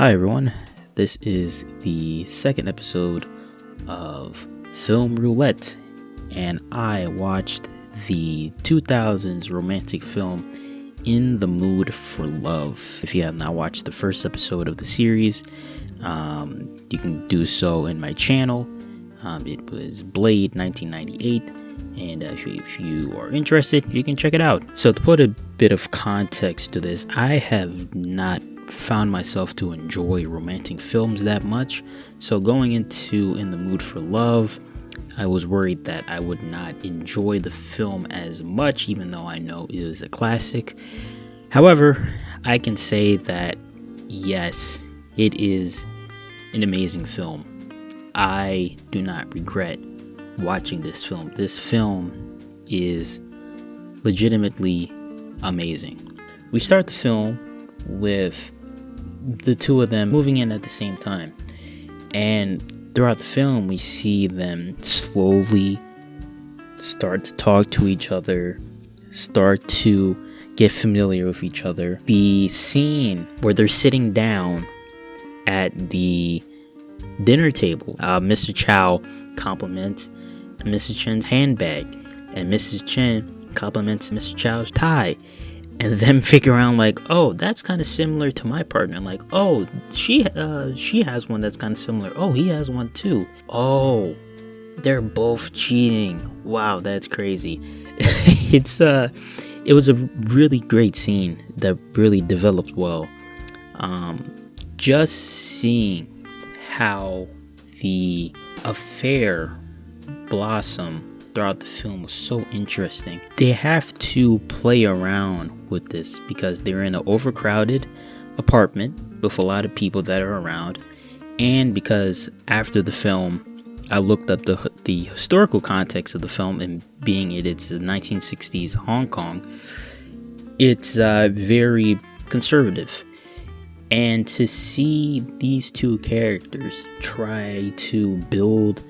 Hi everyone, this is the second episode of Film Roulette, and I watched the 2000s romantic film In the Mood for Love. If you have not watched the first episode of the series, you can do so in my channel. It was Blade 1998, and if you are interested, you can check it out. So to put a bit of context to this, I have not found myself to enjoy romantic films that much, so going into In the Mood for Love, I was worried that I would not enjoy the film as much, even though I know it is a classic. However, I can say that yes, it is an amazing film. I do not regret watching this film. This film is legitimately amazing. We start the film with the two of them moving in at the same time, and throughout the film we see them slowly start to talk to each other, start to get familiar with each other. The scene where they're sitting down at the dinner table, Mr. Chow compliments Mrs. Chen's handbag, and Mrs. Chen compliments Mr. Chow's tie, and then figure out like, oh, that's kind of similar to my partner. Like, oh, she has one that's kind of similar. Oh, he has one too. Oh, they're both cheating. Wow, that's crazy. It was a really great scene that really developed well. Just seeing how the affair blossom throughout the film was so interesting. They have to play around with this because they're in an overcrowded apartment with a lot of people that are around, and because after the film I looked up the historical context of the film, and being it's the 1960s Hong Kong, it's very conservative, and to see these two characters try to build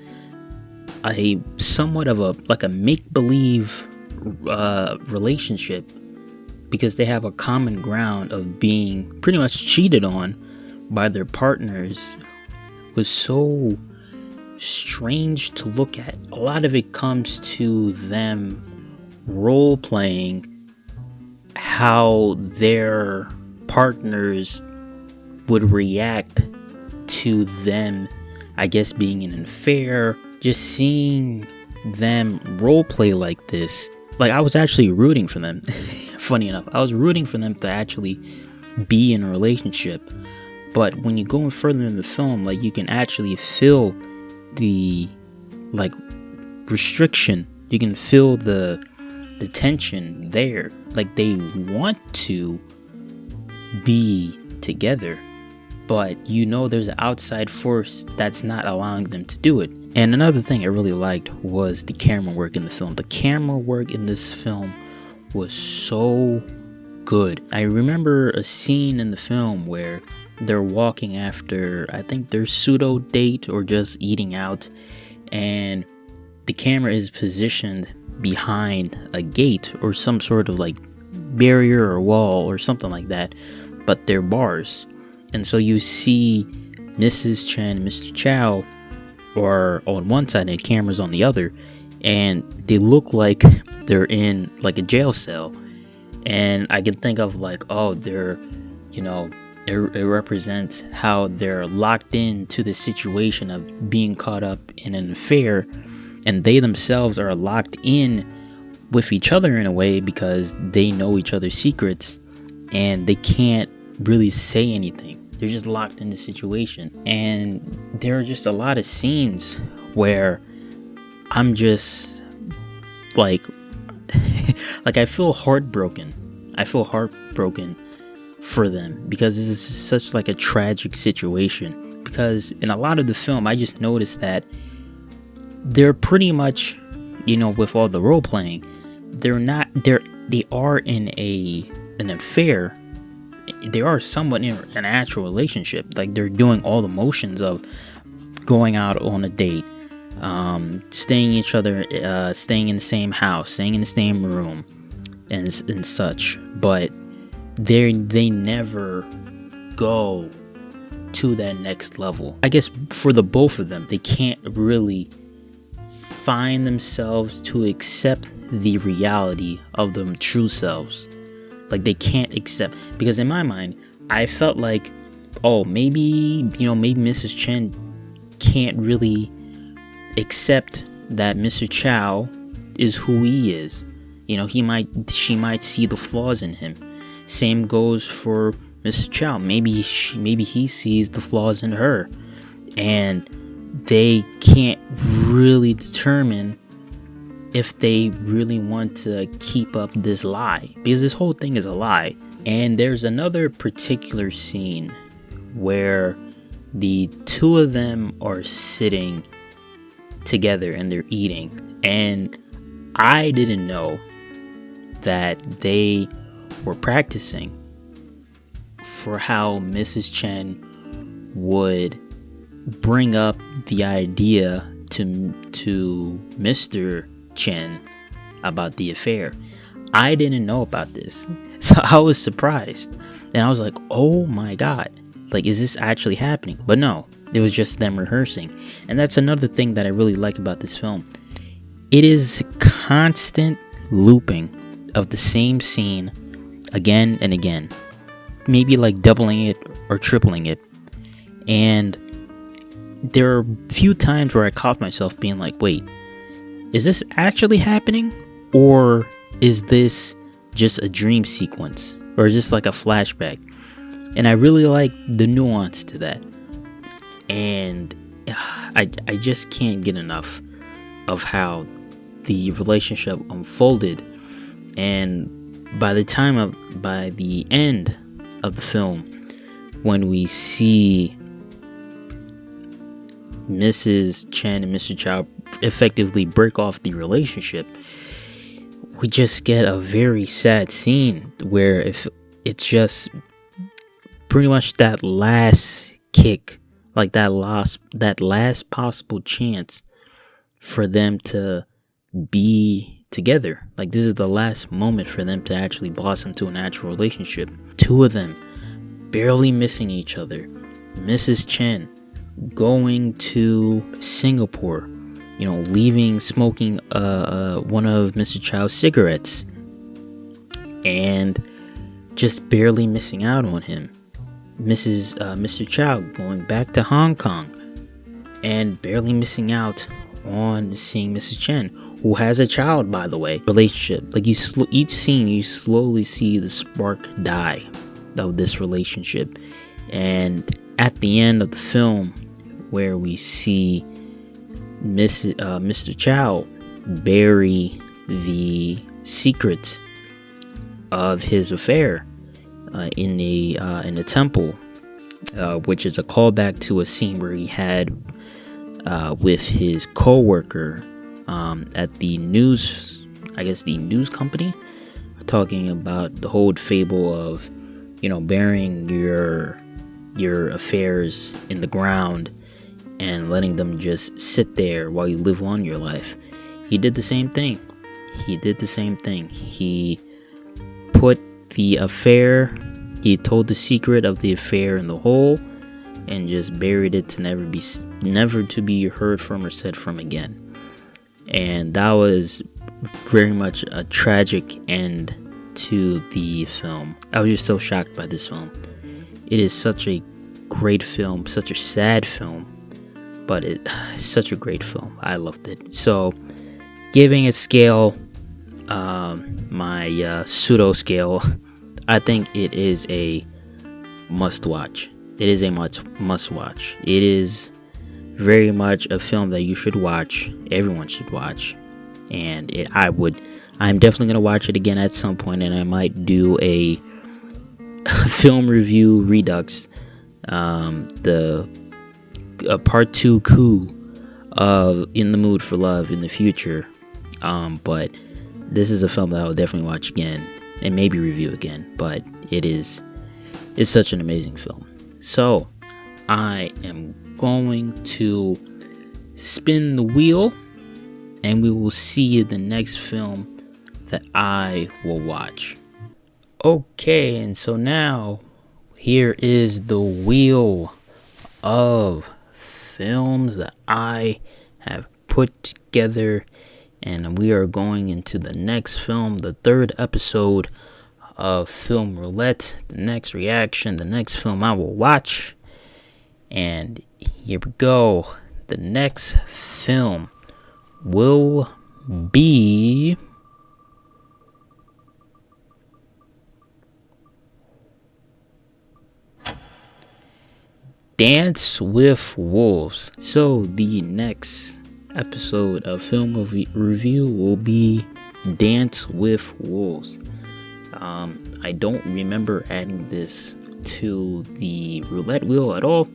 a somewhat of a make-believe relationship because they have a common ground of being pretty much cheated on by their partners was so strange to look at. A lot of it comes to them role-playing how their partners would react to them, I guess, being in an affair. Just seeing them role play like this, like I was actually rooting for them. Funny enough, I was rooting for them to actually be in a relationship. But when you go further in the film, like you can actually feel the like restriction. You can feel the tension there. Like they want to be together, but you know there's an outside force that's not allowing them to do it. And another thing I really liked was the camera work in the film. The camera work in this film was so good. I remember a scene in the film where they're walking after, I think their pseudo date or just eating out, and the camera is positioned behind a gate or some sort of like barrier or wall or something like that, but they're bars. And so you see Mrs. Chen and Mr. Chow or on one side and cameras on the other, and they look like they're in like a jail cell. And I can think of like, oh, they're, you know, it represents how they're locked into the situation of being caught up in an affair, and they themselves are locked in with each other in a way because they know each other's secrets and they can't really say anything. They're just locked in the situation. And there are just a lot of scenes where I'm just like I feel heartbroken. I feel heartbroken for them because this is such like a tragic situation. Because in a lot of the film, I just noticed that they're pretty much, you know, with all the role playing, they are in an affair. They are somewhat in an actual relationship. Like they're doing all the motions of going out on a date, staying in the same house, staying in the same room, and such. But they never go to that next level. I guess for the both of them, they can't really find themselves to accept the reality of them true selves. Like, they can't accept, because in my mind, I felt like, oh, maybe Mrs. Chen can't really accept that Mr. Chow is who he is. She might see the flaws in him. Same goes for Mr. Chow. Maybe he sees the flaws in her, and they can't really determine if they really want to keep up this lie, because this whole thing is a lie. And there's another particular scene where the two of them are sitting together and they're eating, and I didn't know that they were practicing for how Mrs. Chen would bring up the idea to Mr. Chen about the affair. I didn't know about this, so I was surprised, and I was like, oh my god, like, is this actually happening? But no, it was just them rehearsing. And that's another thing that I really like about this film. It is constant looping of the same scene again and again, maybe like doubling it or tripling it. And there are a few times where I caught myself being like, wait, is this actually happening, or is this just a dream sequence, or just like a flashback? And I really like the nuance to that, and I just can't get enough of how the relationship unfolded. And by the end of the film, when we see Mrs. Chen and Mr. Chow effectively break off the relationship, we just get a very sad scene where if it's just pretty much that last kick, like that last possible chance for them to be together. Like, this is the last moment for them to actually blossom to an actual relationship. Two of them barely missing each other. Mrs. Chen going to Singapore, leaving smoking one of Mr. Chow's cigarettes, and just barely missing out on him. Mr. Chow going back to Hong Kong and barely missing out on seeing Mrs. Chen, who has a child, by the way. Relationship, like, each scene you slowly see the spark die of this relationship. And at the end of the film, where we see Mr. Chow bury the secret of his affair in the temple, which is a callback to a scene where he had with his co-worker at the news company, talking about the whole fable of burying your affairs in the ground and letting them just sit there while you live on your life. He did the same thing. He put the affair, he told the secret of the affair in the hole, and just buried it to never to be heard from or said from again. And that was very much a tragic end to the film. I was just so shocked by this film. It is such a great film, such a sad film, but it's such a great film. I loved it. So, giving a scale, my pseudo scale, I think it is a must watch. It is a must watch. It is very much a film that you should watch. Everyone should watch. And I'm definitely going to watch it again at some point, and I might do a film review redux, the part 2 coup of In the Mood for Love in the future. But this is a film that I will definitely watch again and maybe review again. But it's such an amazing film. So I am going to spin the wheel, and we will see the next film that I will watch. Okay, and so now here is the wheel of films that I have put together, and we are going into the next film, the third episode of Film Roulette, the next reaction, the next film I will watch. And here we go. The next film will be Dance with Wolves. So the next episode of Film Review will be Dance with Wolves. I don't remember adding this to the roulette wheel at all.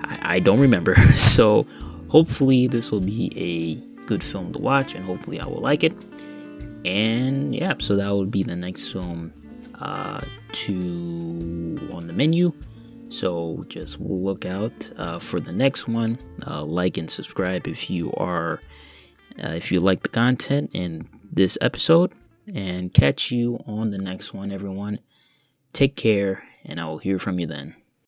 I don't remember. So hopefully this will be a good film to watch, and hopefully I will like it. And yeah, so that would be the next film on the menu. So just look out for the next one. Like and subscribe if you like the content in this episode. And catch you on the next one, everyone. Take care, and I will hear from you then.